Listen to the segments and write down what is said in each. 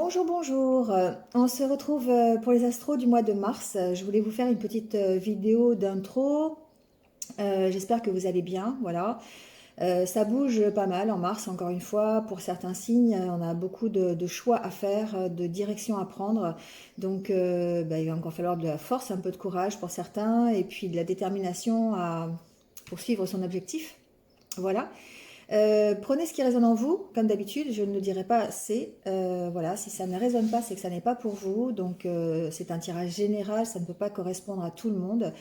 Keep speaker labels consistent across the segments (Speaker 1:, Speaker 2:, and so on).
Speaker 1: Bonjour, bonjour. On se retrouve pour les astros du mois de mars. Je voulais vous faire une petite vidéo d'intro. J'espère que vous allez bien. Voilà. Ça bouge pas mal en mars, encore une fois. Pour certains signes, on a beaucoup de choix à faire, de directions à prendre. Donc, il va encore falloir de la force, un peu de courage pour certains, et puis de la détermination à poursuivre son objectif. Voilà. Prenez ce qui résonne en vous, comme d'habitude, je ne le dirai pas assez. Voilà, si ça ne résonne pas, c'est que ça n'est pas pour vous. Donc, c'est un tirage général, ça ne peut pas correspondre à tout le monde.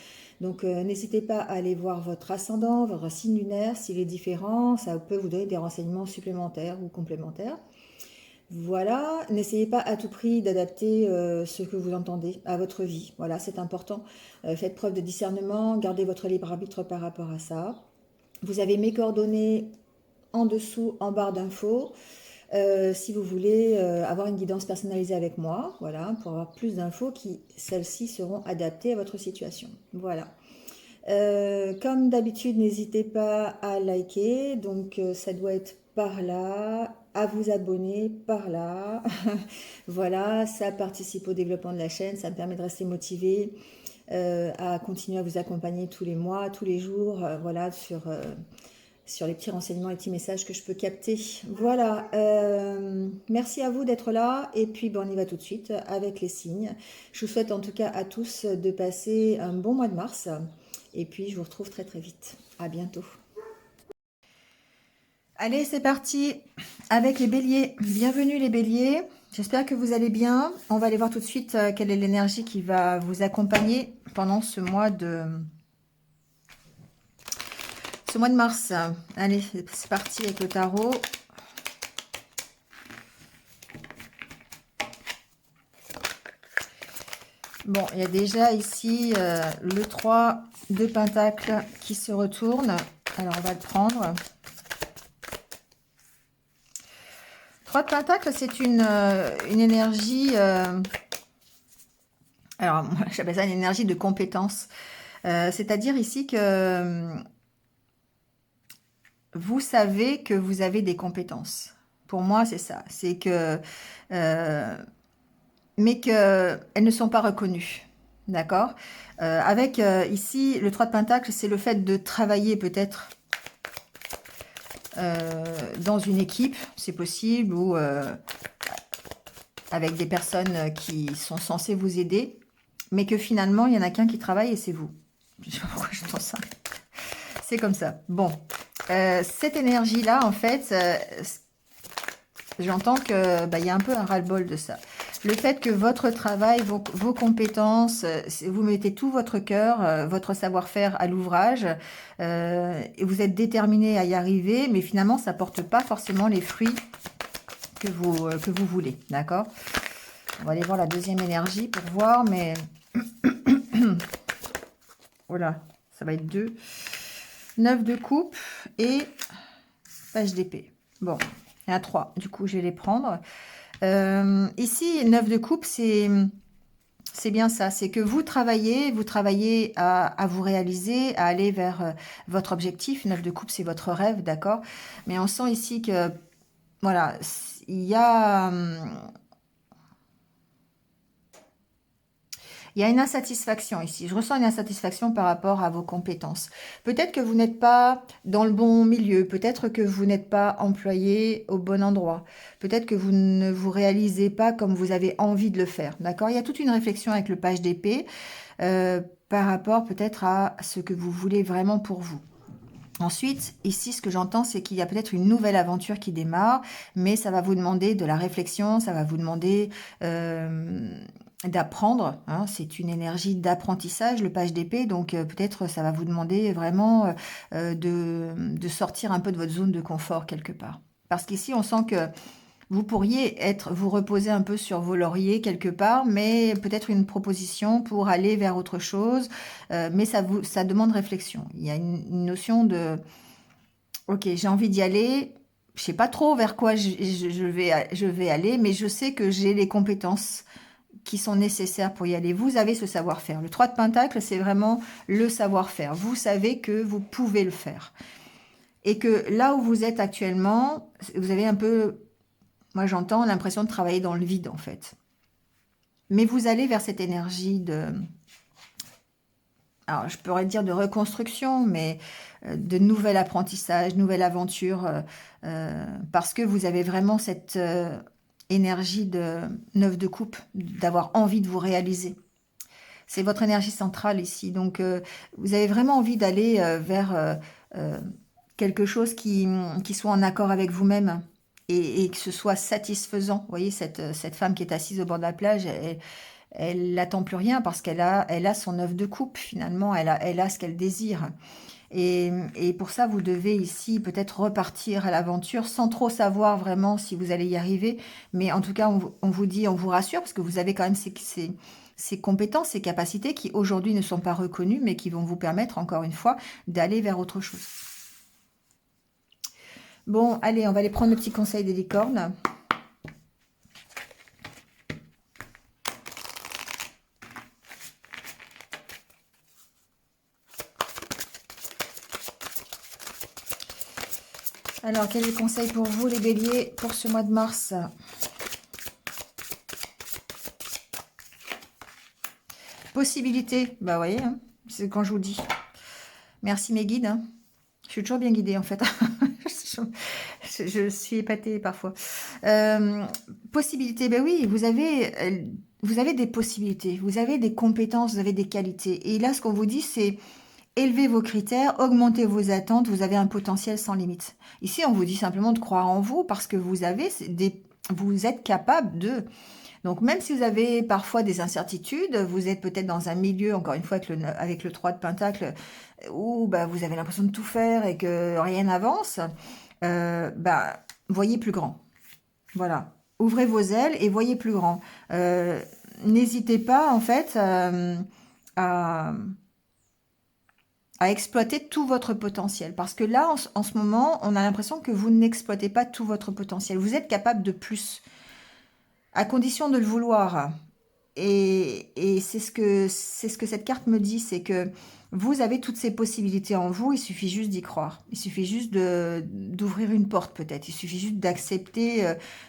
Speaker 1: Donc, n'hésitez pas à aller voir votre ascendant, votre signe lunaire, s'il est différent. Ça peut vous donner des renseignements supplémentaires ou complémentaires. Voilà, n'essayez pas à tout prix d'adapter ce que vous entendez à votre vie. Voilà, c'est important. Faites preuve de discernement, gardez votre libre arbitre par rapport à ça. Vous avez mes coordonnées en dessous, en barre d'infos, si vous voulez avoir une guidance personnalisée avec moi, voilà, pour avoir plus d'infos qui, celles-ci, seront adaptées à votre situation. Voilà. Comme d'habitude, n'hésitez pas à liker, donc ça doit être par là, à vous abonner par là. Voilà, ça participe au développement de la chaîne, ça me permet de rester motivée, à continuer à vous accompagner tous les mois, tous les jours, voilà, sur les petits renseignements et petits messages que je peux capter. Voilà, merci à vous d'être là. Et puis, on y va tout de suite avec les signes. Je vous souhaite en tout cas à tous de passer un bon mois de mars. Et puis, je vous retrouve très très vite. À bientôt. Allez, c'est parti avec les béliers. Bienvenue les béliers. J'espère que vous allez bien. On va aller voir tout de suite quelle est l'énergie qui va vous accompagner pendant ce mois de mars. Allez, c'est parti avec le tarot. Bon, il y a déjà ici le 3 de Pentacle qui se retourne. Alors, on va le prendre. 3 de Pentacle, c'est une énergie... alors, moi, j'appelle ça une énergie de compétence. C'est-à-dire ici que vous savez que vous avez des compétences. Pour moi, c'est ça. C'est que... mais qu'elles ne sont pas reconnues. D'accord. Avec ici, le 3 de Pentacle, c'est le fait de travailler peut-être dans une équipe, c'est possible, ou avec des personnes qui sont censées vous aider, mais que finalement, il n'y en a qu'un qui travaille et c'est vous. Je ne sais pas pourquoi je pense ça. C'est comme ça. Bon, cette énergie-là, en fait, j'entends que y a un peu un ras-le-bol de ça. Le fait que votre travail, vos compétences, vous mettez tout votre cœur, votre savoir-faire à l'ouvrage, et vous êtes déterminé à y arriver, mais finalement, ça porte pas forcément les fruits que vous voulez, d'accord? On va aller voir la deuxième énergie pour voir, mais... voilà, ça va être 2. 9 de coupe et page d'épée. Bon, il y en a 3, du coup, je vais les prendre. Ici, 9 de coupe, c'est bien ça, c'est que vous travaillez à vous réaliser, à aller vers votre objectif. 9 de coupe, c'est votre rêve, d'accord? Mais on sent ici que, voilà, il y a une insatisfaction ici. Je ressens une insatisfaction par rapport à vos compétences. Peut-être que vous n'êtes pas dans le bon milieu. Peut-être que vous n'êtes pas employé au bon endroit. Peut-être que vous ne vous réalisez pas comme vous avez envie de le faire. D'accord? Il y a toute une réflexion avec le page d'épée par rapport peut-être à ce que vous voulez vraiment pour vous. Ensuite, ici, ce que j'entends, c'est qu'il y a peut-être une nouvelle aventure qui démarre, mais ça va vous demander de la réflexion, ça va vous demander d'apprendre. Hein, c'est une énergie d'apprentissage, le page d'épée, donc peut-être ça va vous demander vraiment de sortir un peu de votre zone de confort quelque part. Parce qu'ici, on sent que vous pourriez vous reposer un peu sur vos lauriers quelque part, mais peut-être une proposition pour aller vers autre chose. Mais ça demande réflexion. Il y a une notion de, ok, j'ai envie d'y aller. Je sais pas trop vers quoi je vais aller, mais je sais que j'ai les compétences qui sont nécessaires pour y aller. Vous avez ce savoir-faire. Le 3 de Pentacle, c'est vraiment le savoir-faire. Vous savez que vous pouvez le faire. Et que là où vous êtes actuellement, vous avez un peu Moi, j'entends l'impression de travailler dans le vide, en fait. Mais vous allez vers cette énergie de... Alors, je pourrais dire de reconstruction, mais de nouvel apprentissage, nouvelle aventure, parce que vous avez vraiment cette énergie de 9 de coupe, d'avoir envie de vous réaliser. C'est votre énergie centrale ici. Donc, vous avez vraiment envie d'aller vers euh, quelque chose qui soit en accord avec vous-même et que ce soit satisfaisant. Vous voyez, cette femme qui est assise au bord de la plage, elle n'attend plus rien parce elle a son œuf de coupe finalement, elle a ce qu'elle désire. Et pour ça, vous devez ici peut-être repartir à l'aventure sans trop savoir vraiment si vous allez y arriver. Mais en tout cas, on vous dit, on vous rassure parce que vous avez quand même ces compétences, ces capacités qui aujourd'hui ne sont pas reconnues, mais qui vont vous permettre, encore une fois, d'aller vers autre chose. Bon, allez, on va aller prendre le petit conseil des licornes. Alors, quel est le conseil pour vous, les béliers, pour ce mois de mars? Possibilité, bah vous voyez, hein, c'est quand je vous dis. Merci mes guides. Hein. Je suis toujours bien guidée en fait. je suis épatée parfois. Possibilité, ben oui, vous avez des possibilités, vous avez des compétences, vous avez des qualités. Et là, ce qu'on vous dit, c'est élevez vos critères, augmentez vos attentes, vous avez un potentiel sans limite. Ici, on vous dit simplement de croire en vous parce que vous êtes capable de... Donc, même si vous avez parfois des incertitudes, vous êtes peut-être dans un milieu, encore une fois, avec le 3 de Pentacle, où bah, vous avez l'impression de tout faire et que rien n'avance, voyez plus grand. Voilà. Ouvrez vos ailes et voyez plus grand. N'hésitez pas, en fait, à exploiter tout votre potentiel. Parce que là, en ce moment, on a l'impression que vous n'exploitez pas tout votre potentiel. Vous êtes capable de plus, à condition de le vouloir. Et c'est ce que cette carte me dit, c'est que vous avez toutes ces possibilités en vous, il suffit juste d'y croire. Il suffit juste d'ouvrir une porte peut-être. Il suffit juste d'accepter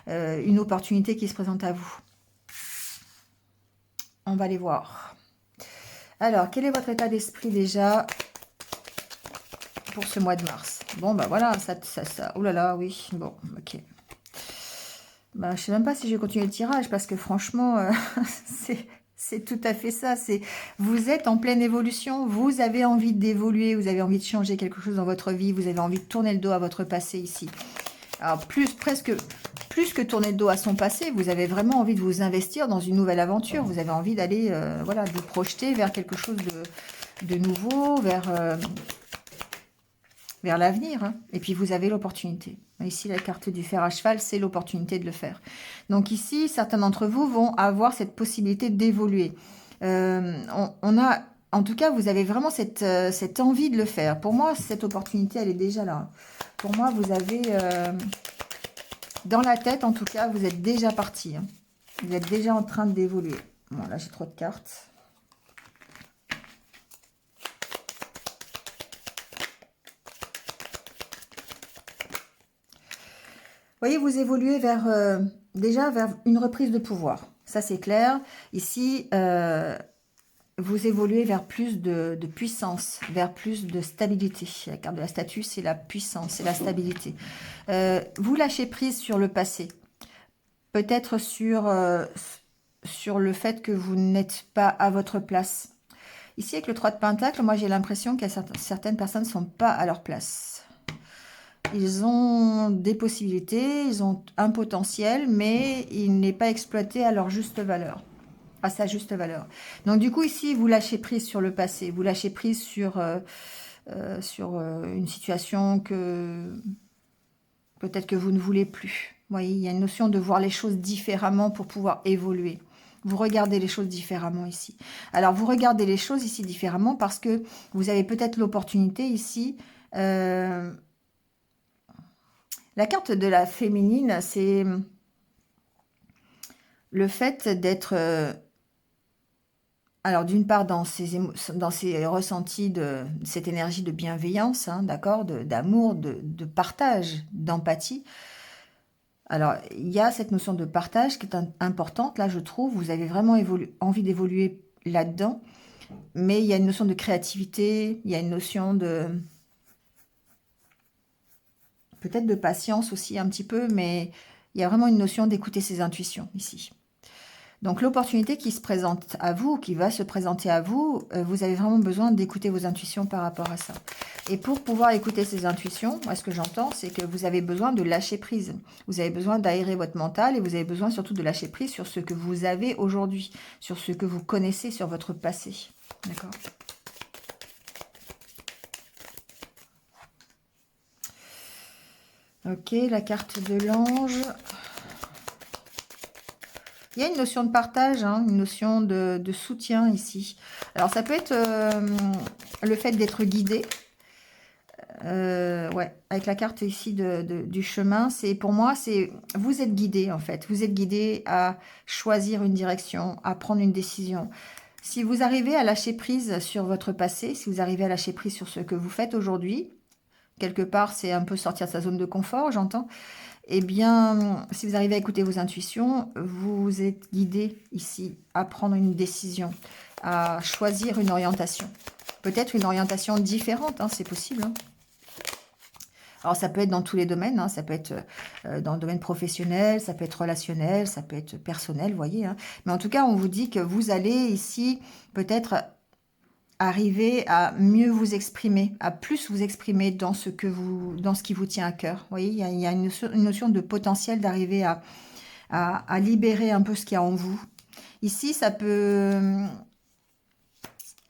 Speaker 1: une opportunité qui se présente à vous. On va aller voir. Alors, quel est votre état d'esprit déjà pour ce mois de mars? Bon, bah voilà, ça. Oh là là, oui. Bon, ok. Bah, je sais même pas si je vais continuer le tirage parce que franchement, c'est tout à fait ça. Vous êtes en pleine évolution, vous avez envie d'évoluer, vous avez envie de changer quelque chose dans votre vie, vous avez envie de tourner le dos à votre passé ici. Alors plus que tourner le dos à son passé, vous avez vraiment envie de vous investir dans une nouvelle aventure. Vous avez envie d'aller, voilà, de vous projeter vers quelque chose de nouveau, vers l'avenir. Hein. Et puis, vous avez l'opportunité. Ici, la carte du fer à cheval, c'est l'opportunité de le faire. Donc ici, certains d'entre vous vont avoir cette possibilité d'évoluer. En tout cas, vous avez vraiment cette envie de le faire. Pour moi, cette opportunité, elle est déjà là. Pour moi, vous avez... dans la tête, en tout cas, vous êtes déjà parti. Hein. Vous êtes déjà en train d'évoluer. Bon, là, j'ai trop de cartes. Voyez, vous évoluez déjà vers une reprise de pouvoir. Ça, c'est clair. Ici, vous évoluez vers plus de puissance, vers plus de stabilité. La carte de la statue, c'est la puissance, c'est la stabilité. Vous lâchez prise sur le passé. Peut-être sur le fait que vous n'êtes pas à votre place. Ici, avec le 3 de Pentacle, moi, j'ai l'impression que certaines personnes ne sont pas à leur place. Ils ont des possibilités, ils ont un potentiel, mais il n'est pas exploité à leur juste valeur, à sa juste valeur. Donc du coup ici, vous lâchez prise sur le passé, vous lâchez prise sur une situation que peut-être que vous ne voulez plus. Vous voyez, il y a une notion de voir les choses différemment pour pouvoir évoluer. Vous regardez les choses différemment ici. Alors vous regardez les choses ici différemment parce que vous avez peut-être l'opportunité ici... La carte de la féminine, c'est le fait d'être, alors d'une part dans ses ressentis de cette énergie de bienveillance, hein, d'accord, d'amour, de partage, d'empathie, Alors, il y a cette notion de partage qui est importante, là, je trouve. Vous avez vraiment envie d'évoluer là-dedans. Mais il y a une notion de créativité, il y a une notion de... peut-être de patience aussi un petit peu, mais il y a vraiment une notion d'écouter ses intuitions ici. Donc l'opportunité qui se présente à vous, qui va se présenter à vous, vous avez vraiment besoin d'écouter vos intuitions par rapport à ça. Et pour pouvoir écouter ces intuitions, moi ce que j'entends, c'est que vous avez besoin de lâcher prise. Vous avez besoin d'aérer votre mental et vous avez besoin surtout de lâcher prise sur ce que vous avez aujourd'hui, sur ce que vous connaissez, sur votre passé. D'accord ? Ok, la carte de l'ange. Il y a une notion de partage, hein, une notion de soutien ici. Alors ça peut être le fait d'être guidé. Ouais, avec la carte ici du chemin, c'est pour moi, c'est vous êtes guidé en fait. Vous êtes guidé à choisir une direction, à prendre une décision. Si vous arrivez à lâcher prise sur votre passé, si vous arrivez à lâcher prise sur ce que vous faites aujourd'hui, quelque part c'est un peu sortir de sa zone de confort, j'entends. Eh bien, si vous arrivez à écouter vos intuitions, vous êtes guidé ici à prendre une décision, à choisir une orientation. Peut-être une orientation différente, hein, c'est possible. Hein. Alors, ça peut être dans tous les domaines, hein, ça peut être dans le domaine professionnel, ça peut être relationnel, ça peut être personnel, vous voyez. Hein. Mais en tout cas, on vous dit que vous allez ici peut-être arriver à mieux vous exprimer, à plus vous exprimer dans ce qui vous tient à cœur. Vous voyez, il y a une notion de potentiel d'arriver à libérer un peu ce qu'il y a en vous. Ici, ça peut...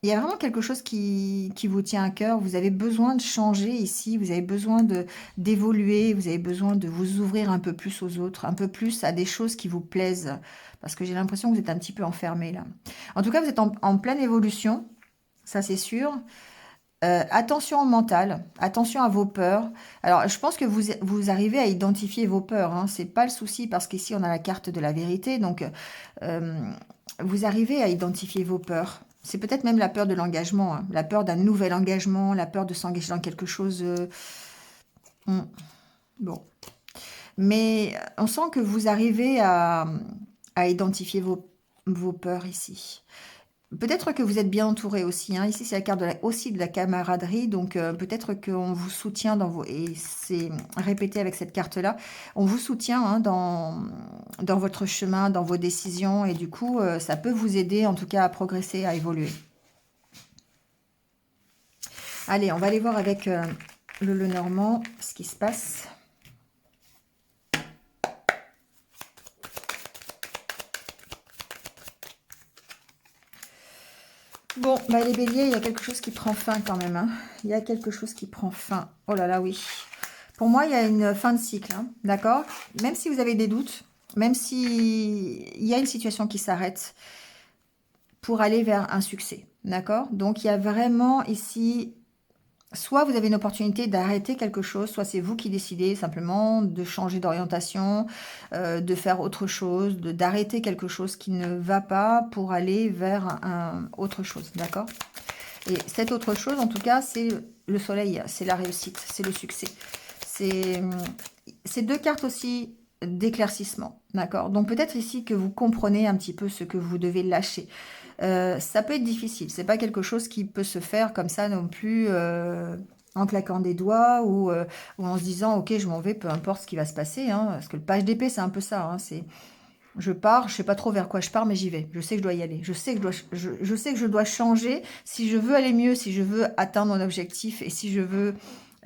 Speaker 1: Il y a vraiment quelque chose qui vous tient à cœur. Vous avez besoin de changer ici. Vous avez besoin d'évoluer. Vous avez besoin de vous ouvrir un peu plus aux autres, un peu plus à des choses qui vous plaisent. Parce que j'ai l'impression que vous êtes un petit peu enfermé là. En tout cas, vous êtes en pleine évolution. Ça, c'est sûr. Attention au mental, attention à vos peurs. Alors, je pense que vous arrivez à identifier vos peurs. Hein. C'est pas le souci parce qu'ici, on a la carte de la vérité. Donc, euh, vous arrivez à identifier vos peurs. C'est peut-être même la peur de l'engagement, hein. La peur d'un nouvel engagement, la peur de s'engager dans quelque chose. Hmm, bon. Mais on sent que vous arrivez à identifier vos peurs ici. Peut-être que vous êtes bien entouré aussi. Hein. Ici, c'est la carte aussi de la camaraderie. Donc, peut-être qu'on vous soutient dans vos... Et c'est répété avec cette carte-là. On vous soutient hein, dans votre chemin, dans vos décisions. Et du coup, ça peut vous aider en tout cas à progresser, à évoluer. Allez, on va aller voir avec le Lenormand ce qui se passe. Bon, bah les béliers, il y a quelque chose qui prend fin quand même. Hein. Il y a quelque chose qui prend fin. Oh là là, oui. Pour moi, il y a une fin de cycle, hein, d'accord? Même si vous avez des doutes, même si il y a une situation qui s'arrête pour aller vers un succès, d'accord? Donc, il y a vraiment ici, soit vous avez une opportunité d'arrêter quelque chose, soit c'est vous qui décidez simplement de changer d'orientation, de faire autre chose, d'arrêter quelque chose qui ne va pas pour aller vers autre chose, d'accord? Et cette autre chose, en tout cas, c'est le soleil, c'est la réussite, c'est le succès. C'est deux cartes aussi d'éclaircissement, d'accord? Donc peut-être ici que vous comprenez un petit peu ce que vous devez lâcher. Ça peut être difficile, c'est pas quelque chose qui peut se faire comme ça non plus en claquant des doigts ou en se disant ok je m'en vais, peu importe ce qui va se passer. Hein, parce que le page d'épée c'est un peu ça, hein, c'est je pars, je sais pas trop vers quoi je pars, mais j'y vais. Je sais que je dois y aller. Je sais que je sais que je dois changer si je veux aller mieux, si je veux atteindre mon objectif et si je veux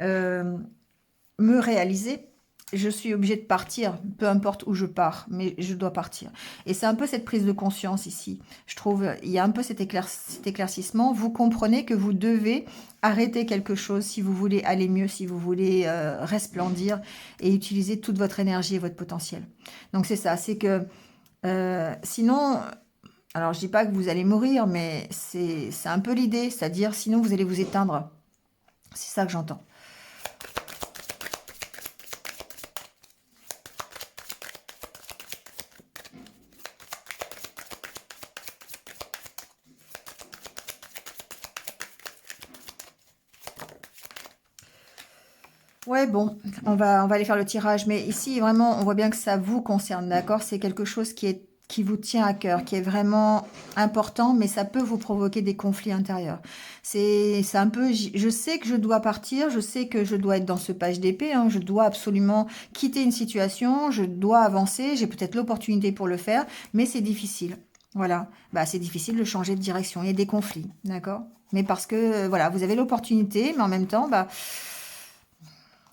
Speaker 1: me réaliser. Je suis obligée de partir, peu importe où je pars, mais je dois partir. Et c'est un peu cette prise de conscience ici. Je trouve, il y a un peu cet éclaircissement. Vous comprenez que vous devez arrêter quelque chose si vous voulez aller mieux, si vous voulez resplendir et utiliser toute votre énergie et votre potentiel. Donc c'est ça, c'est que sinon, alors je dis pas que vous allez mourir, mais c'est un peu l'idée, c'est-à-dire sinon vous allez vous éteindre. C'est ça que j'entends. Ouais, bon, on va aller faire le tirage, mais ici, vraiment, on voit bien que ça vous concerne, d'accord? C'est quelque chose qui vous tient à cœur, qui est vraiment important, mais ça peut vous provoquer des conflits intérieurs. C'est un peu, je sais que je dois partir, je sais que je dois être dans ce page d'épée, hein, je dois absolument quitter une situation, je dois avancer, j'ai peut-être l'opportunité pour le faire, mais c'est difficile. Voilà, bah, c'est difficile de changer de direction, il y a des conflits, d'accord? Mais parce que, voilà, vous avez l'opportunité, mais en même temps, bah,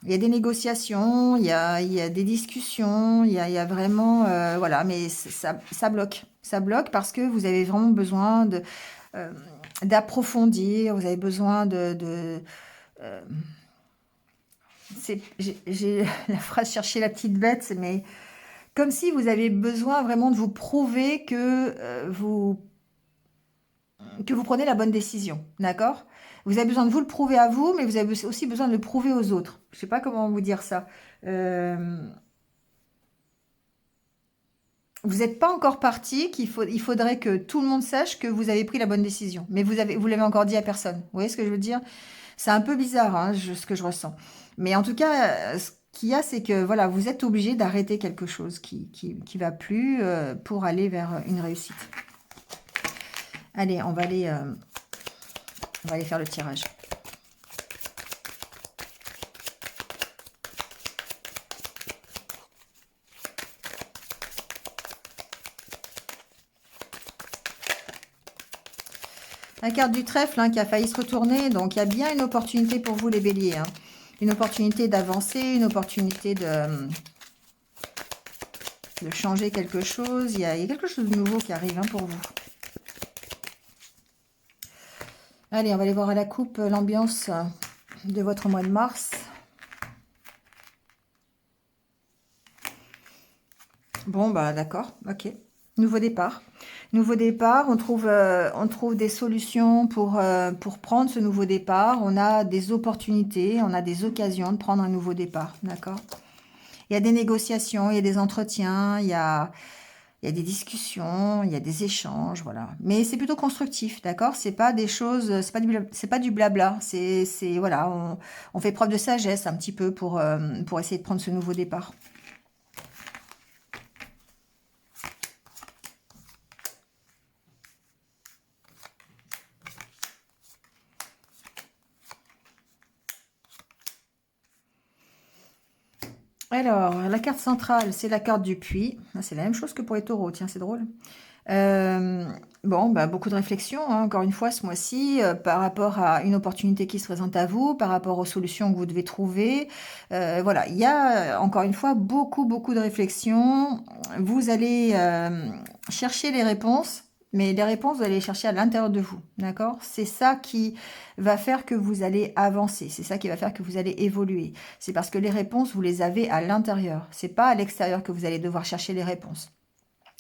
Speaker 1: il y a des négociations, il y a des discussions, il y a vraiment, voilà, mais ça bloque. Ça bloque parce que vous avez vraiment besoin euh, d'approfondir, vous avez besoin euh, j'ai la phrase chercher la petite bête, mais comme si vous avez besoin vraiment de vous prouver que vous prenez la bonne décision, d'accord? Vous avez besoin de vous le prouver à vous, mais vous avez aussi besoin de le prouver aux autres. Je sais pas comment vous dire ça. Euh, Vous n'êtes pas encore parti, il faudrait que tout le monde sache que vous avez pris la bonne décision. Mais vous l'avez encore dit à personne. Vous voyez ce que je veux dire? C'est un peu bizarre, hein, ce que je ressens. Mais en tout cas, ce qu'il y a, c'est que voilà, vous êtes obligé d'arrêter quelque chose qui va plus pour aller vers une réussite. Allez, on va aller faire le tirage. La carte du trèfle hein, qui a failli se retourner, donc il y a bien une opportunité pour vous les béliers. Hein. Une opportunité d'avancer, une opportunité de changer quelque chose. Il y a quelque chose de nouveau qui arrive hein, pour vous. Allez, on va aller voir à la coupe l'ambiance de votre mois de mars. Bon, bah d'accord, ok. Nouveau départ. Nouveau départ, on trouve des solutions pour prendre ce nouveau départ. On a des opportunités, on a des occasions de prendre un nouveau départ, d'accord? Il y a des négociations, il y a des entretiens, il y a des discussions, il y a des échanges, voilà. Mais c'est plutôt constructif, d'accord? C'est pas des choses, c'est pas du blabla. Voilà, on fait preuve de sagesse un petit peu pour essayer de prendre ce nouveau départ. Alors, la carte centrale, c'est la carte du puits. Ah, c'est la même chose que pour les taureaux, tiens, c'est drôle. Euh, bon, bah, beaucoup de réflexion, hein, encore une fois, ce mois-ci, par rapport à une opportunité qui se présente à vous, par rapport aux solutions que vous devez trouver. Voilà, il y a, encore une fois, beaucoup de réflexion. Vous allez chercher les réponses, mais les réponses, vous allez les chercher à l'intérieur de vous, d'accord? C'est ça qui va faire que vous allez avancer, c'est ça qui va faire que vous allez évoluer. C'est parce que les réponses, vous les avez à l'intérieur. C'est pas à l'extérieur que vous allez devoir chercher les réponses.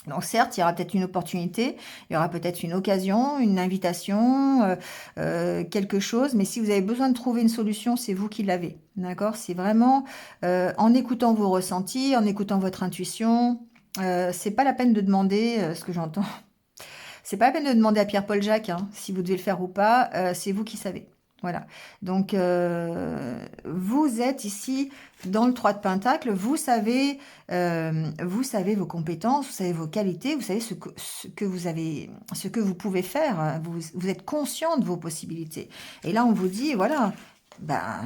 Speaker 1: Donc certes, il y aura peut-être une opportunité, il y aura peut-être une occasion, une invitation, quelque chose, mais si vous avez besoin de trouver une solution, c'est vous qui l'avez, d'accord? C'est vraiment en écoutant vos ressentis, en écoutant votre intuition. C'est pas la peine de demander ce que j'entends. C'est pas la peine de demander à Pierre-Paul Jacques hein, si vous devez le faire ou pas. C'est vous qui savez. Voilà. Donc, vous êtes ici dans le 3 de Pentacle. Vous savez vos compétences, vous savez vos qualités, vous savez ce que vous avez, ce que vous pouvez faire. Vous êtes conscient de vos possibilités. Et là, on vous dit, voilà, ben,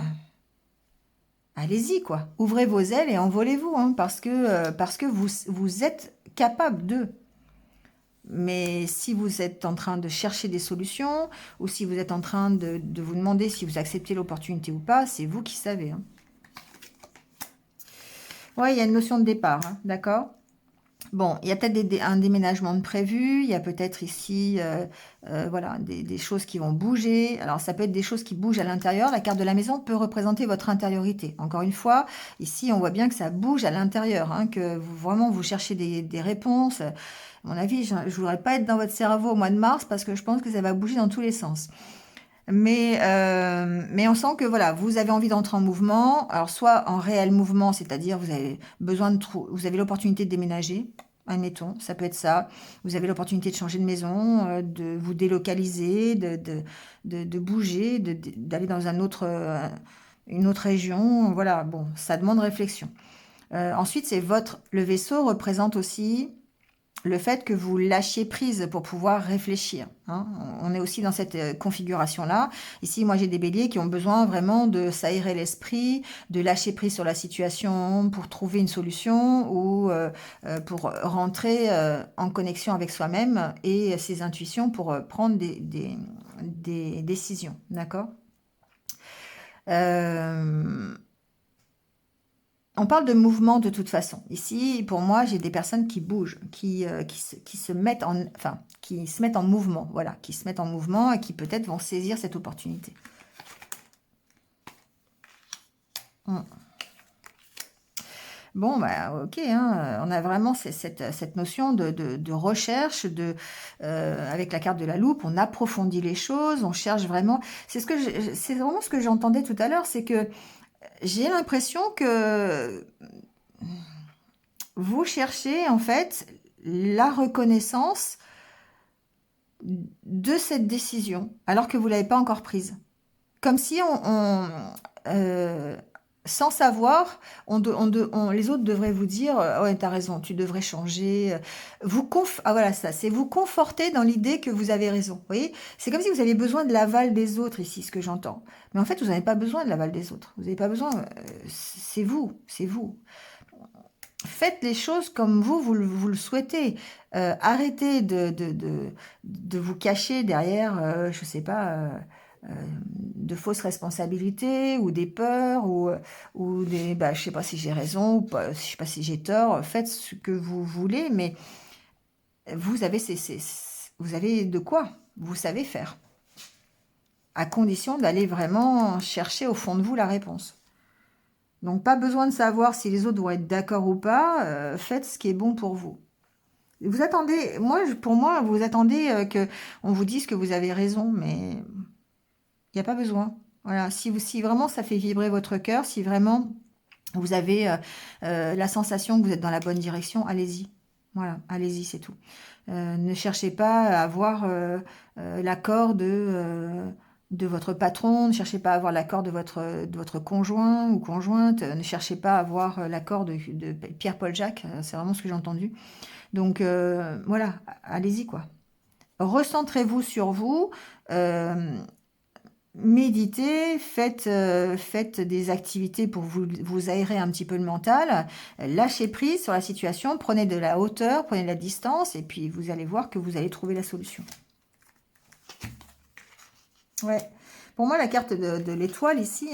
Speaker 1: allez-y, quoi. Ouvrez vos ailes et envolez-vous, hein, parce que vous êtes capable de. Mais si vous êtes en train de chercher des solutions ou si vous êtes en train de vous demander si vous acceptez l'opportunité ou pas, c'est vous qui savez. Hein. Ouais, il y a une notion de départ, hein, d'accord? Bon, il y a peut-être un déménagement de prévu, il y a peut-être ici voilà, des choses qui vont bouger. Alors, ça peut être des choses qui bougent à l'intérieur. La carte de la maison peut représenter votre intériorité. Encore une fois, ici, on voit bien que ça bouge à l'intérieur, hein, que vraiment, vous cherchez des réponses. À mon avis, je ne voudrais pas être dans votre cerveau au mois de mars parce que je pense que ça va bouger dans tous les sens. Mais on sent que voilà, vous avez envie d'entrer en mouvement. Alors soit en réel mouvement, c'est-à-dire vous avez besoin vous avez l'opportunité de déménager, admettons, ça peut être ça. Vous avez l'opportunité de changer de maison, de vous délocaliser, de bouger, d'aller dans une autre région. Voilà, bon, ça demande réflexion. Ensuite, le vaisseau représente aussi le fait que vous lâchiez prise pour pouvoir réfléchir. Hein. On est aussi dans cette configuration-là. Ici, moi, j'ai des béliers qui ont besoin vraiment de s'aérer l'esprit, de lâcher prise sur la situation pour trouver une solution ou pour rentrer en connexion avec soi-même et ses intuitions pour prendre des décisions. D'accord. euh, On parle de mouvement de toute façon. Ici, pour moi, j'ai des personnes qui bougent, qui se mettent enfin, qui se mettent en mouvement, voilà, qui se mettent en mouvement et qui peut-être vont saisir cette opportunité. Hmm. Bon, bah, ok, hein, on a vraiment cette notion de recherche, avec la carte de la loupe, on approfondit les choses, on cherche vraiment. C'est vraiment ce que j'entendais tout à l'heure, c'est que j'ai l'impression que vous cherchez en fait la reconnaissance de cette décision, alors que vous ne l'avez pas encore prise. Comme si sans savoir, les autres devraient vous dire ouais, t'as raison, tu devrais changer. Voilà, ça, c'est vous conforter dans l'idée que vous avez raison. Vous voyez, c'est comme si vous aviez besoin de l'aval des autres ici, ce que j'entends. Mais en fait, vous n'avez pas besoin de l'aval des autres. Vous n'avez pas besoin. C'est vous, c'est vous. Faites les choses comme vous le souhaitez. Arrêtez de vous cacher derrière, je sais pas, de fausses responsabilités ou des peurs ou des, bah, je sais pas si j'ai raison ou pas, je sais pas si j'ai tort. Faites ce que vous voulez, mais vous avez, vous avez de quoi, vous savez faire, à condition d'aller vraiment chercher au fond de vous la réponse. Donc, pas besoin de savoir si les autres vont être d'accord ou pas. Faites ce qui est bon pour vous. Vous attendez, pour moi, vous attendez que on vous dise que vous avez raison, mais il n'y a pas besoin. Voilà, si vraiment ça fait vibrer votre cœur, si vraiment vous avez la sensation que vous êtes dans la bonne direction, allez-y. Voilà, allez-y, c'est tout. Ne cherchez pas à avoir l'accord de votre patron, ne cherchez pas à avoir l'accord de votre conjoint ou conjointe, ne cherchez pas à avoir l'accord de Pierre-Paul Jacques, c'est vraiment ce que j'ai entendu. Donc voilà, allez-y quoi. Recentrez-vous sur vous, euh, méditez, faites des activités pour vous aérer un petit peu le mental, lâchez prise sur la situation, prenez de la hauteur, prenez de la distance, et puis vous allez voir que vous allez trouver la solution. Ouais. Pour moi, la carte de l'étoile ici,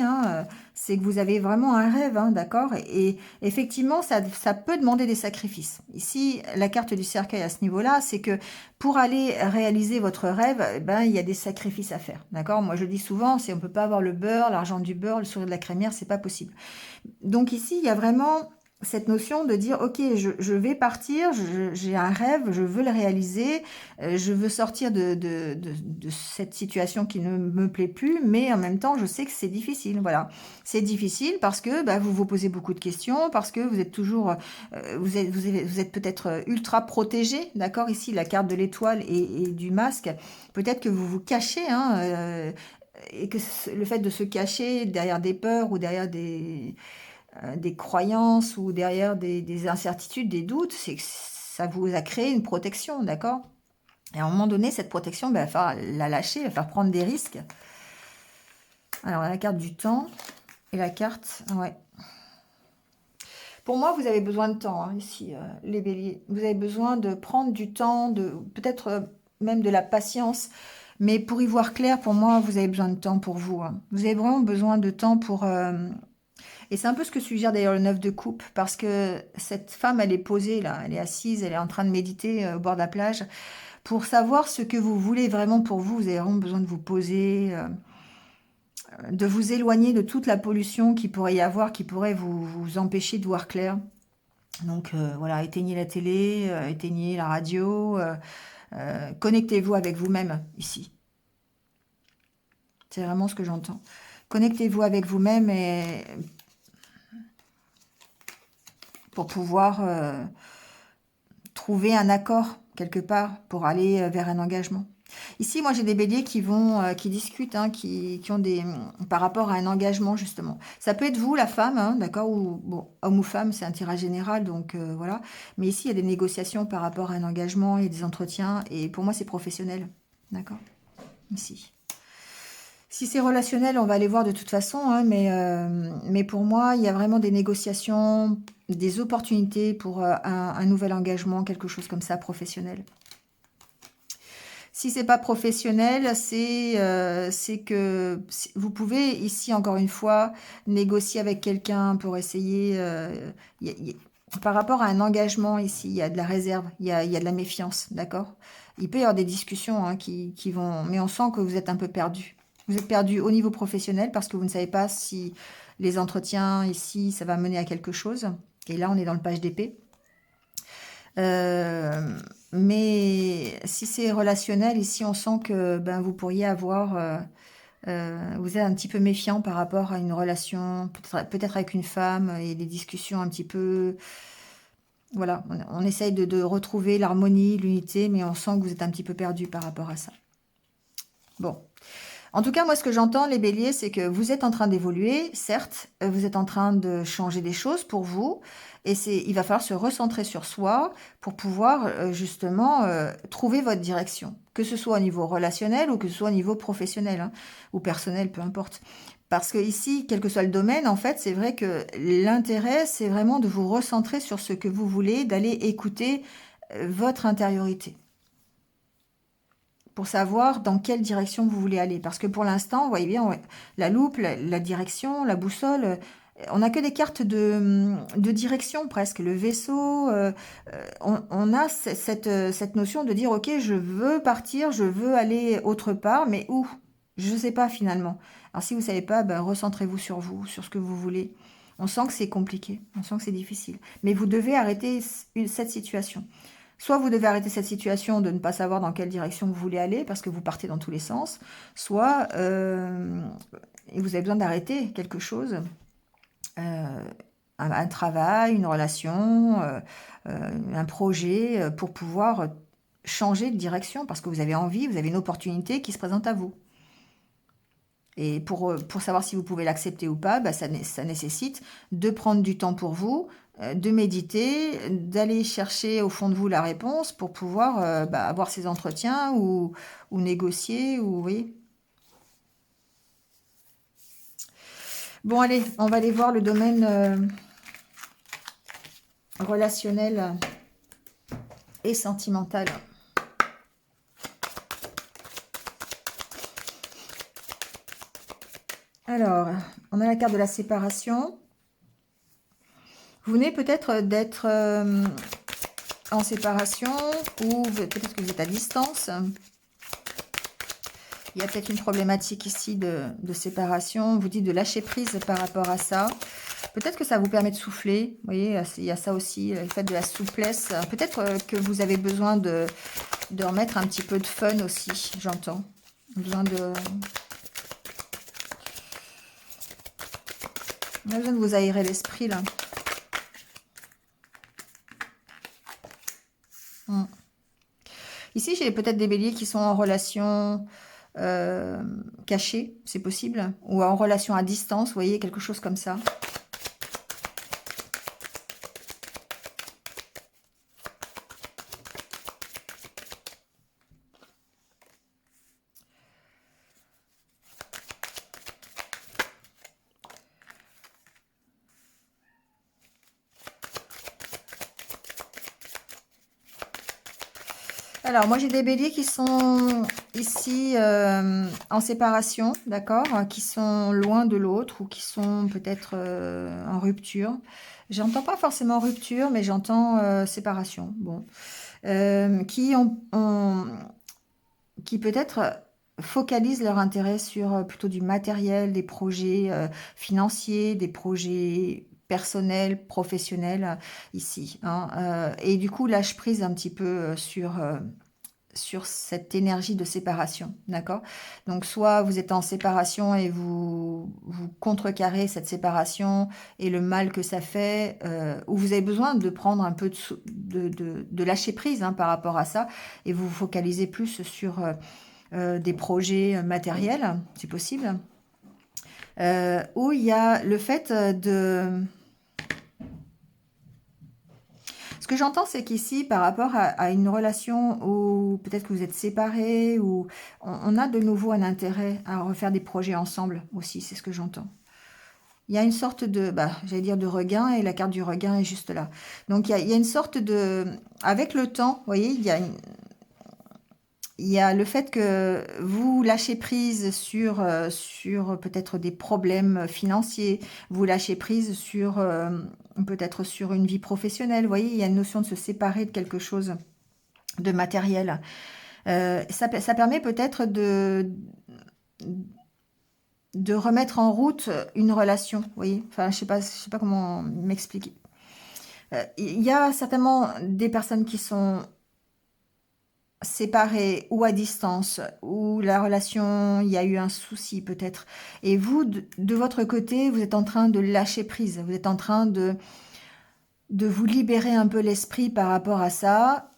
Speaker 1: c'est que vous avez vraiment un rêve, hein, d'accord? Et effectivement, ça peut demander des sacrifices. Ici, la carte du cercueil à ce niveau-là, c'est que pour aller réaliser votre rêve, eh ben, il y a des sacrifices à faire, d'accord? Moi, je dis souvent, on ne peut pas avoir le beurre, l'argent du beurre, le sourire de la crémière, c'est pas possible. Donc ici, il y a vraiment cette notion de dire, ok, je vais partir, j'ai un rêve, je veux le réaliser, je veux sortir de cette situation qui ne me plaît plus, mais en même temps, je sais que c'est difficile, voilà. C'est difficile parce que bah, vous vous posez beaucoup de questions, parce que vous êtes toujours, vous êtes peut-être ultra protégé, d'accord? Ici, la carte de l'étoile et du masque, peut-être que vous vous cachez, et que le fait de se cacher derrière des peurs ou derrière des croyances ou derrière des incertitudes, des doutes, c'est que ça vous a créé une protection, d'accord? Et à un moment donné, cette protection, ben, il va falloir la lâcher, il va falloir prendre des risques. Alors, la carte du temps et la carte... Ouais. Pour moi, vous avez besoin de temps, ici, les béliers. Vous avez besoin de prendre du temps, peut-être même de la patience. Mais pour y voir clair, pour moi, vous avez besoin de temps pour vous. Vous avez vraiment besoin de temps pour... Et c'est un peu ce que suggère d'ailleurs le 9 de coupe, parce que cette femme, elle est posée là, elle est assise, elle est en train de méditer au bord de la plage. Pour savoir ce que vous voulez vraiment pour vous, vous avez vraiment besoin de vous poser, de vous éloigner de toute la pollution qui pourrait y avoir, qui pourrait vous empêcher de voir clair. Donc voilà, éteignez la télé, éteignez la radio, connectez-vous avec vous-même ici. C'est vraiment ce que j'entends. Connectez-vous avec vous-même et pour pouvoir trouver un accord quelque part pour aller vers un engagement. Ici, moi, j'ai des béliers qui discutent, hein, qui ont par rapport à un engagement, justement. Ça peut être vous, la femme, hein, d'accord, ou, bon, homme ou femme, c'est un tirage général, donc voilà. Mais ici, il y a des négociations par rapport à un engagement, il y a des entretiens, et pour moi, c'est professionnel, d'accord, ici. Si c'est relationnel, on va aller voir de toute façon, hein, mais pour moi, il y a vraiment des négociations, des opportunités pour un nouvel engagement, quelque chose comme ça, professionnel. Si c'est pas professionnel, c'est que vous pouvez ici encore une fois négocier avec quelqu'un pour essayer. Par rapport à un engagement ici, il y a de la réserve, il y a de la méfiance, d'accord? Il peut y avoir des discussions hein, qui vont, mais on sent que vous êtes un peu perdu. Vous êtes perdu au niveau professionnel parce que vous ne savez pas si les entretiens ici, ça va mener à quelque chose. Et là, on est dans le page d'épée. Mais si c'est relationnel, ici on sent que ben, vous pourriez avoir, vous êtes un petit peu méfiant par rapport à une relation, peut-être avec une femme, et des discussions un petit peu, voilà, on essaye de retrouver l'harmonie, l'unité, mais on sent que vous êtes un petit peu perdu par rapport à ça. Bon. En tout cas, moi, ce que j'entends, les béliers, c'est que vous êtes en train d'évoluer, certes, vous êtes en train de changer des choses pour vous, et il va falloir se recentrer sur soi pour pouvoir, justement, trouver votre direction. Que ce soit au niveau relationnel ou que ce soit au niveau professionnel, hein, ou personnel, peu importe. Parce que ici, quel que soit le domaine, en fait, c'est vrai que l'intérêt, c'est vraiment de vous recentrer sur ce que vous voulez, d'aller écouter votre intériorité pour savoir dans quelle direction vous voulez aller. Parce que pour l'instant, vous voyez bien, ouais, la loupe, la direction, la boussole, on n'a que des cartes de direction presque. Le vaisseau, on a cette notion de dire, ok, je veux partir, je veux aller autre part, mais où? Je ne sais pas finalement. Alors si vous ne savez pas, ben, recentrez-vous sur vous, sur ce que vous voulez. On sent que c'est compliqué, on sent que c'est difficile. Mais vous devez arrêter cette situation. Soit vous devez arrêter cette situation de ne pas savoir dans quelle direction vous voulez aller parce que vous partez dans tous les sens, soit vous avez besoin d'arrêter quelque chose, euh, un travail, une relation, un projet pour pouvoir changer de direction parce que vous avez envie, vous avez une opportunité qui se présente à vous. Et pour savoir si vous pouvez l'accepter ou pas, bah, ça nécessite de prendre du temps pour vous, de méditer, d'aller chercher au fond de vous la réponse pour pouvoir bah, avoir ces entretiens ou négocier. Ou, vous voyez. Bon, allez, on va aller voir le domaine relationnel et sentimental. Alors, on a la carte de la séparation. Vous venez peut-être d'être en séparation ou peut-être que vous êtes à distance. Il y a peut-être une problématique ici de séparation. Vous dites de lâcher prise par rapport à ça. Peut-être que ça vous permet de souffler. Vous voyez, il y a ça aussi, le fait de la souplesse. Peut-être que vous avez besoin de remettre un petit peu de fun aussi, j'entends. Besoin de... On a besoin de vous aérer l'esprit, là. Ici, j'ai peut-être des béliers qui sont en relation cachée, c'est possible. Ou en relation à distance, vous voyez, quelque chose comme ça. Alors, moi, j'ai des béliers qui sont ici en séparation, d'accord, qui sont loin de l'autre ou qui sont peut-être en rupture. J'entends pas forcément rupture, mais j'entends séparation. Bon, qui peut-être focalisent leur intérêt sur plutôt du matériel, des projets financiers, des projets personnels, professionnels ici. Hein, et du coup, lâche prise un petit peu sur cette énergie de séparation, d'accord? Donc, soit vous êtes en séparation et vous contrecarrez cette séparation et le mal que ça fait, ou vous avez besoin de prendre un peu de lâcher prise hein, par rapport à ça, et vous vous focalisez plus sur des projets matériels, c'est possible. Où il y a le fait de... Ce que j'entends, c'est qu'ici, par rapport à une relation où peut-être que vous êtes séparés, ou on a de nouveau un intérêt à refaire des projets ensemble aussi, c'est ce que j'entends. Il y a une sorte de, bah, j'allais dire de regain, et la carte du regain est juste là. Donc il y a une sorte de... Avec le temps, vous voyez, il y a le fait que vous lâchez prise sur peut-être des problèmes financiers, vous lâchez prise sur peut-être sur une vie professionnelle. Vous voyez, il y a une notion de se séparer de quelque chose de matériel. Ça permet peut-être de remettre en route une relation. Vous voyez, enfin, je sais pas comment m'expliquer. Il y a certainement des personnes qui sont séparés ou à distance, ou la relation, il y a eu un souci peut-être. Et vous, de votre côté, vous êtes en train de lâcher prise, vous êtes en train de vous libérer un peu l'esprit par rapport à ça.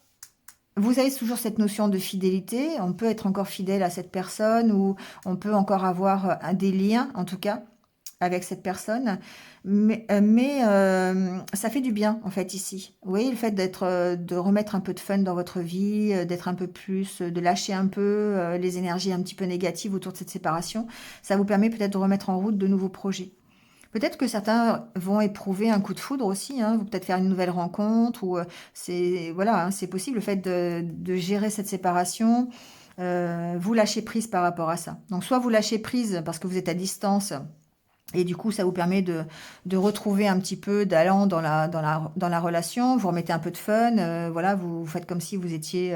Speaker 1: Vous avez toujours cette notion de fidélité, on peut être encore fidèle à cette personne, ou on peut encore avoir des liens, en tout cas, avec cette personne, mais ça fait du bien en fait ici. Vous voyez, le fait de remettre un peu de fun dans votre vie, d'être un peu plus, de lâcher un peu les énergies un petit peu négatives autour de cette séparation, ça vous permet peut-être de remettre en route de nouveaux projets. Peut-être que certains vont éprouver un coup de foudre aussi, hein, vont peut-être faire une nouvelle rencontre, ou c'est voilà, hein, c'est possible le fait de gérer cette séparation. Vous lâchez prise par rapport à ça. Donc soit vous lâchez prise parce que vous êtes à distance, et du coup, ça vous permet de retrouver un petit peu d'allant dans la relation. Vous remettez un peu de fun. Voilà, vous faites comme si vous étiez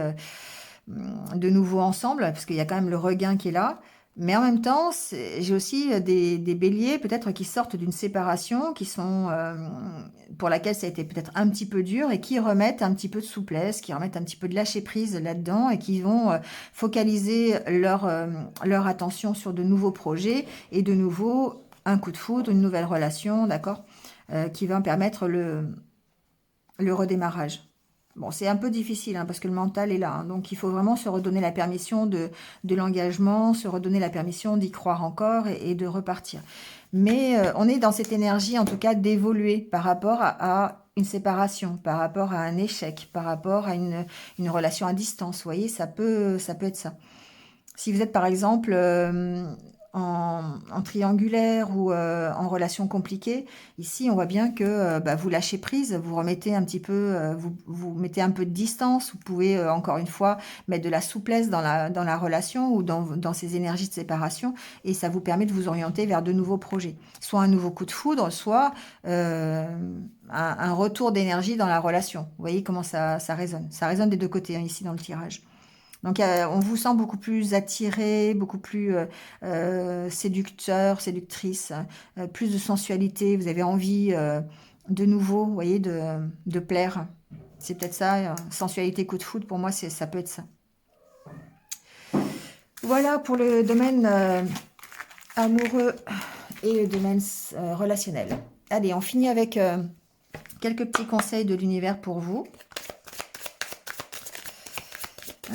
Speaker 1: de nouveau ensemble, parce qu'il y a quand même le regain qui est là. Mais en même temps, j'ai aussi des béliers peut-être qui sortent d'une séparation, qui sont pour laquelle ça a été peut-être un petit peu dur, et qui remettent un petit peu de souplesse, qui remettent un petit peu de lâcher prise là-dedans, et qui vont focaliser leur attention sur de nouveaux projets, et de nouveau un coup de foudre, une nouvelle relation, d'accord, qui va permettre le redémarrage. Bon, c'est un peu difficile hein, parce que le mental est là, hein, donc il faut vraiment se redonner la permission de l'engagement, se redonner la permission d'y croire encore, et de repartir. Mais on est dans cette énergie, en tout cas, d'évoluer par rapport à une séparation, par rapport à un échec, par rapport à une relation à distance. Vous voyez, ça peut être ça. Si vous êtes par exemple en triangulaire, ou en relation compliquée, ici on voit bien que bah, vous lâchez prise, vous remettez un petit peu, vous mettez un peu de distance, vous pouvez encore une fois mettre de la souplesse dans la relation, ou dans ces énergies de séparation, et ça vous permet de vous orienter vers de nouveaux projets. Soit un nouveau coup de foudre, soit un retour d'énergie dans la relation. Vous voyez comment ça résonne. Ça résonne des deux côtés hein, ici dans le tirage. Donc, on vous sent beaucoup plus attiré, beaucoup plus séducteur, séductrice, plus de sensualité. Vous avez envie de nouveau, vous voyez, de plaire. C'est peut-être ça, sensualité, coup de foudre, pour moi, ça peut être ça. Voilà pour le domaine amoureux et le domaine relationnel. Allez, on finit avec quelques petits conseils de l'univers pour vous.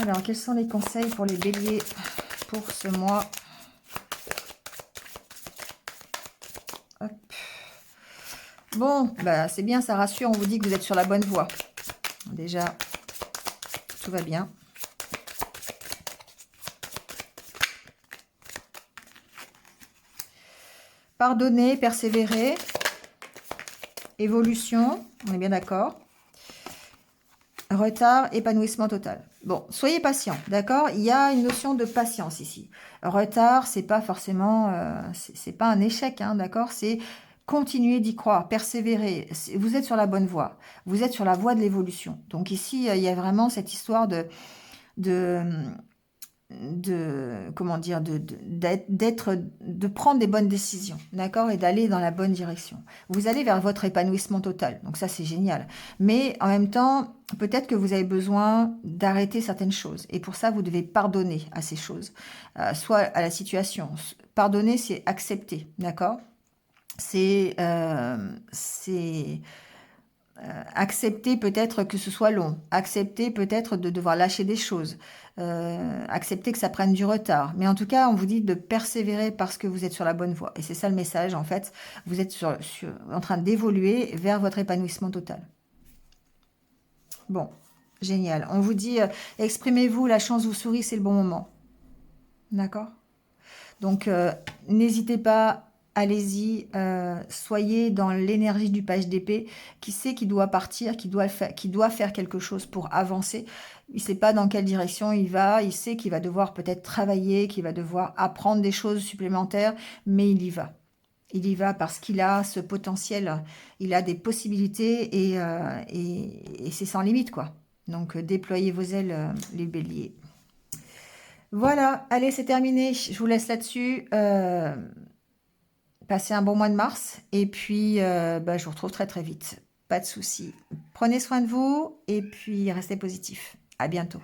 Speaker 1: Alors, quels sont les conseils pour les béliers pour ce mois? Hop. Bon, bah, c'est bien, ça rassure, on vous dit que vous êtes sur la bonne voie. Déjà, tout va bien. Pardonner, persévérer, évolution, on est bien d'accord. Retard, épanouissement total. Bon, soyez patient, d'accord? Il y a une notion de patience ici. Retard, c'est pas forcément, c'est pas un échec, hein, d'accord? C'est continuer d'y croire, persévérer. Vous êtes sur la bonne voie. Vous êtes sur la voie de l'évolution. Donc ici, il y a vraiment cette histoire de comment dire, de prendre des bonnes décisions, d'accord, et d'aller dans la bonne direction. Vous allez vers votre épanouissement total, donc ça c'est génial. Mais en même temps, peut-être que vous avez besoin d'arrêter certaines choses, et pour ça vous devez pardonner à ces choses, soit à la situation. Pardonner, c'est accepter, d'accord? C'est accepter peut-être que ce soit long, accepter peut-être de devoir lâcher des choses, accepter que ça prenne du retard. Mais en tout cas, on vous dit de persévérer parce que vous êtes sur la bonne voie. Et c'est ça le message, en fait. Vous êtes en train d'évoluer vers votre épanouissement total. Bon, génial. On vous dit, exprimez-vous, la chance vous sourit, c'est le bon moment. D'accord? Donc, n'hésitez pas, allez-y, soyez dans l'énergie du page d'épée. Qui sait qui doit partir, qui doit faire quelque chose pour avancer. Il ne sait pas dans quelle direction il va. Il sait qu'il va devoir peut-être travailler, qu'il va devoir apprendre des choses supplémentaires, mais il y va. Il y va parce qu'il a ce potentiel, il a des possibilités et c'est sans limite, quoi. Donc, déployez vos ailes, les béliers. Voilà, allez, c'est terminé. Je vous laisse là-dessus. Passez un bon mois de mars. Et puis, je vous retrouve très très vite. Pas de souci. Prenez soin de vous et puis restez positif. À bientôt.